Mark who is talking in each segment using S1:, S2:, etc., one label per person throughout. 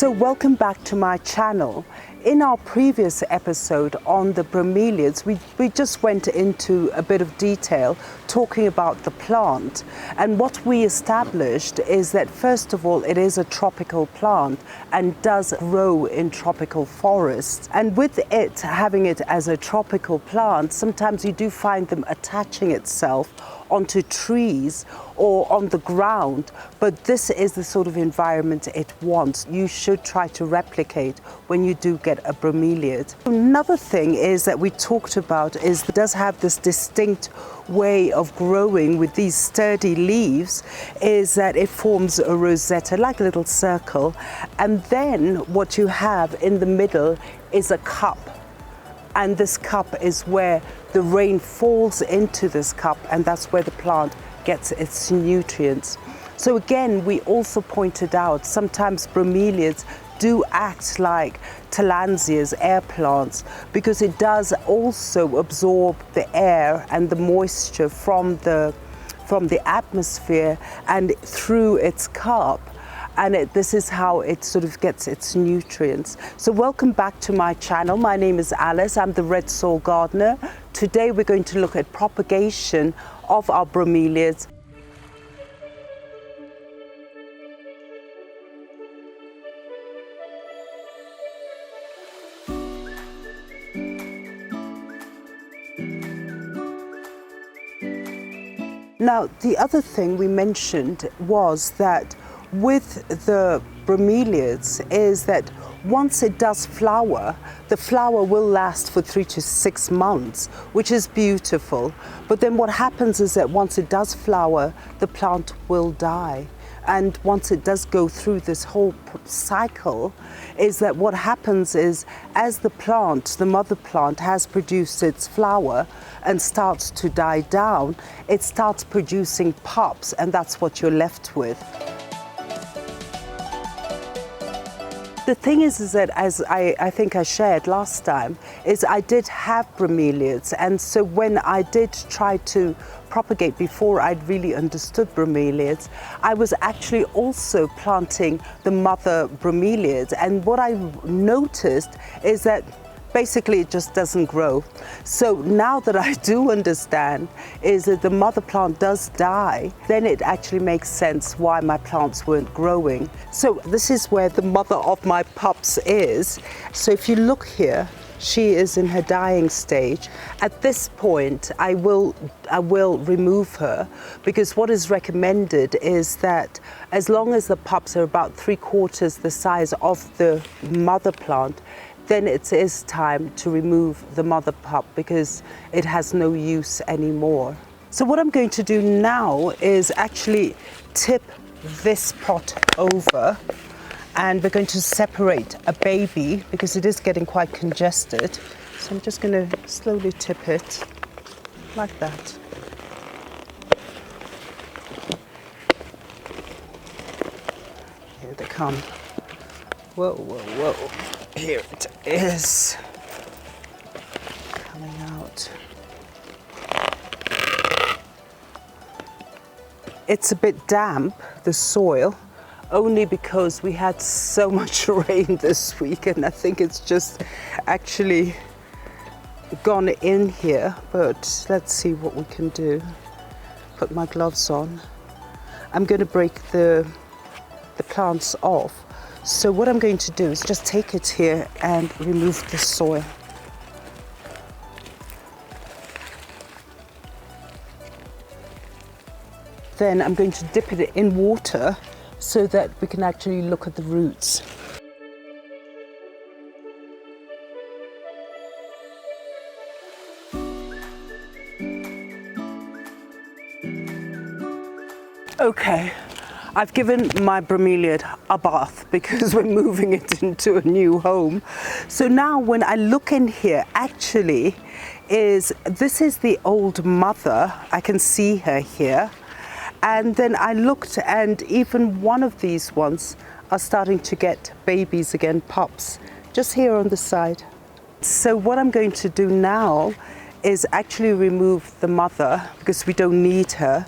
S1: So welcome back to my channel. In our previous episode on the bromeliads, we just went into a bit of detail talking about the plant. And what we established is that, first of all, it is a tropical plant and does grow in tropical forests. And with it, having it as a tropical plant, sometimes you do find them attaching itself onto trees or on the ground, but this is the sort of environment it wants. You should try to replicate when you do get a bromeliad. Another thing is that we talked about is it does have this distinct way of growing with these sturdy leaves, is that it forms a rosetta, like a little circle, and then what you have in the middle is a cup. And this cup is where the rain falls into this cup, and that's where the plant gets its nutrients. So again, we also pointed out sometimes bromeliads do act like tillandsias, air plants, because it does also absorb the air and the moisture from the atmosphere and through its cup. And this is how it sort of gets its nutrients. So welcome back to my channel. My name is Alice. I'm the Red Soil Gardener. Today we're going to look at propagation of our bromeliads. Now, the other thing we mentioned was that with the bromeliads is that once it does flower, the flower will last for 3 to 6 months, which is beautiful. But then what happens is that once it does flower, the plant will die. And once it does go through this whole cycle, is that what happens is as the plant, the mother plant, has produced its flower and starts to die down, it starts producing pups, and that's what you're left with. The thing is that, as I think I shared last time, is I did have bromeliads, and so when I did try to propagate before I'd really understood bromeliads, I was actually also planting the mother bromeliads, and what I noticed is that basically it just doesn't grow. So now that I do understand is that the mother plant does die, then it actually makes sense why my plants weren't growing. So this is where the mother of my pups is. So if you look here, she is in her dying stage. At this point, I will remove her, because what is recommended is that as long as the pups are about 3/4 the size of the mother plant, then it is time to remove the mother pup because it has no use anymore. So what I'm going to do now is actually tip this pot over, and we're going to separate a baby because it is getting quite congested. So I'm just going to slowly tip it like that. Here they come. Whoa, whoa, whoa. Here it is, coming out. It's a bit damp, the soil, only because we had so much rain this week, and I think it's just actually gone in here, but let's see what we can do. Put my gloves on. I'm going to break the plants off. So what I'm going to do is just take it here and remove the soil. Then I'm going to dip it in water so that we can actually look at the roots. Okay. I've given my bromeliad a bath because we're moving it into a new home. So now when I look in here, actually this is the old mother. I can see her here. And then I looked, and even one of these ones are starting to get babies again, pups, just here on the side. So what I'm going to do now is actually remove the mother because we don't need her.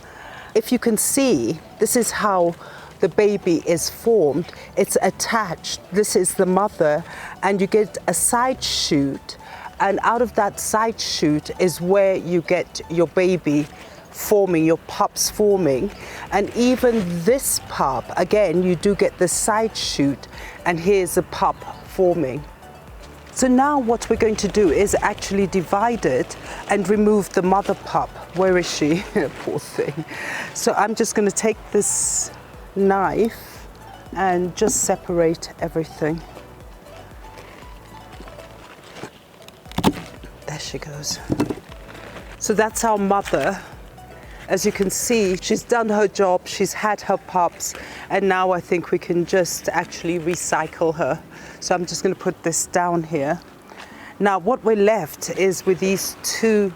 S1: If you can see, this is how the baby is formed, it's attached. This is the mother, and you get a side shoot, and out of that side shoot is where you get your baby forming, your pups forming. And even this pup, again, you do get the side shoot, and here's a pup forming. So now what we're going to do is actually divide it and remove the mother pup. Where is she? Poor thing. So I'm just going to take this knife and just separate everything. There she goes. So that's our mother. As you can see, she's done her job, she's had her pups, and now I think we can just actually recycle her. So I'm just going to put this down here. Now what we're left is with these two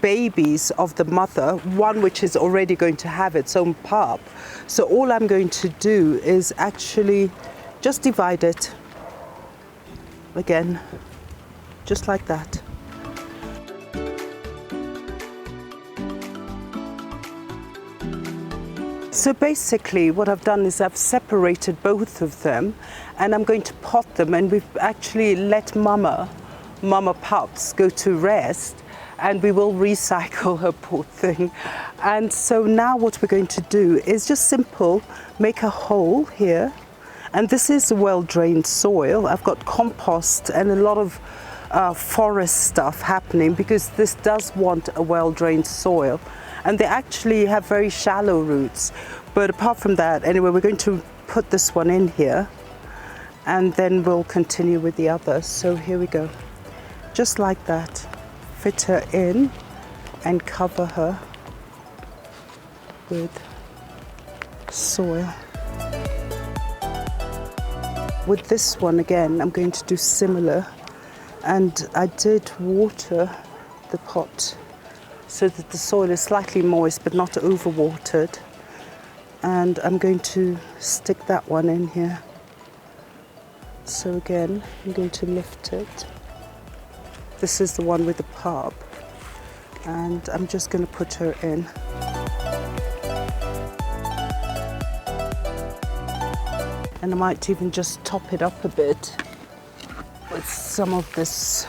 S1: babies of the mother, one which is already going to have its own pup. So all I'm going to do is actually just divide it again, just like that. So basically what I've done is I've separated both of them, and I'm going to pot them, and we've actually let mama pups go to rest, and we will recycle her, poor thing. And so now what we're going to do is just simple, make a hole here, and this is well-drained soil. I've got compost and a lot of forest stuff happening because this does want a well-drained soil. And they actually have very shallow roots. But apart from that, anyway, we're going to put this one in here, and then we'll continue with the others. So here we go. Just like that. Fit her in and cover her with soil. With this one again, I'm going to do similar. And I did water the pot so that the soil is slightly moist but not overwatered. And I'm going to stick that one in here. So again, I'm going to lift it. This is the one with the pup, and I'm just going to put her in. And I might even just top it up a bit with some of this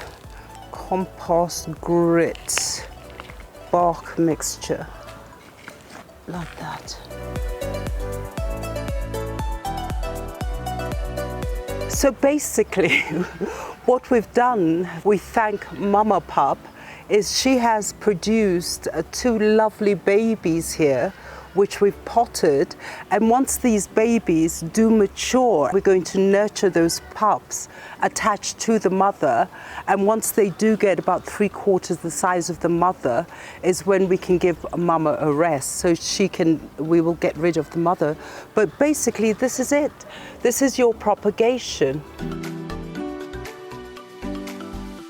S1: compost grit bark mixture, like that. So basically what we've done, we thank Mama Pup, is she has produced two lovely babies here which we've potted, and once these babies do mature, we're going to nurture those pups attached to the mother, and once they do get about 3/4 the size of the mother is when we can give Mama a rest, so we will get rid of the mother. But basically this is it. This is your propagation.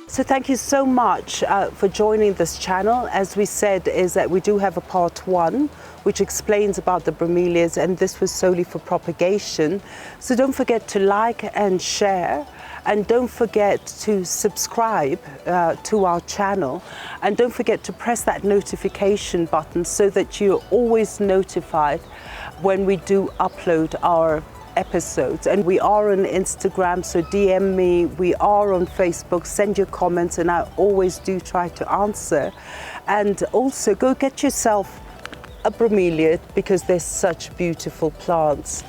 S1: So thank you so much for joining this channel. As we said, is that we do have a part 1 which explains about the bromeliads, and this was solely for propagation. So don't forget to like and share, and don't forget to subscribe to our channel, and don't forget to press that notification button so that you're always notified when we do upload our episodes. And we are on Instagram, so DM me. We are on Facebook. Send your comments, and I always do try to answer. And also go get yourself a bromeliad, because they're such beautiful plants.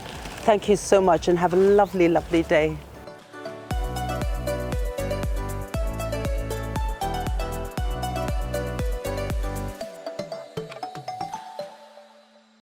S1: Thank you so much, and have a lovely, lovely day.